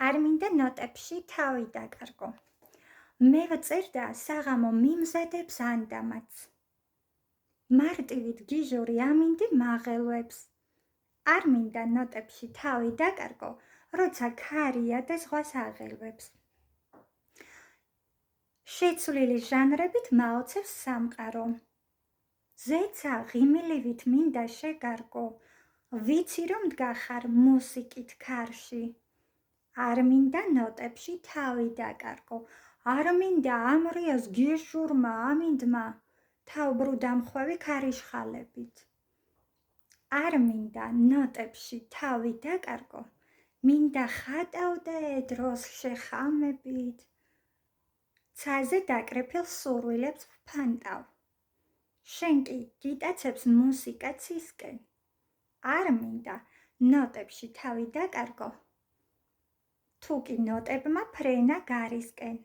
არ მინდა ნოტებში თავი დაკარგო. მე ვწერდა საღამო მიმზადებს ანდამაც. მარტივით გიჟური ამინდი მაღელვებს. არ მინდა ნოტებში თავი დაკარგო, როცა ქარია და ზღვას აღელვებს. შეცვლილი ჟანრებით მაოცებს სამყარო. ზეცა ღიმილივით მინდა შეგარგო, ვიცი რომ დგახარ მუსიკით ქარში. არ მინდა ნოტებში თავი დაკარგო, არ მინდა ამრიოს გიჟურმა ამინდმა, თავბრუდამხვევი ქარიშხალებით. არ მინდა ნოტებში თავი დაკარგო, მინდა ხატავდე დროს შეხამებით. ცაზე დაკრეფილ სურვილებს ვფანტავ. შენ კი გიტაცებს მუსიკა ცისკენ. არ მინდა ნოტებში თავი დაკარგო, თუ კი ნოტებმა ფრენა გარისკენ.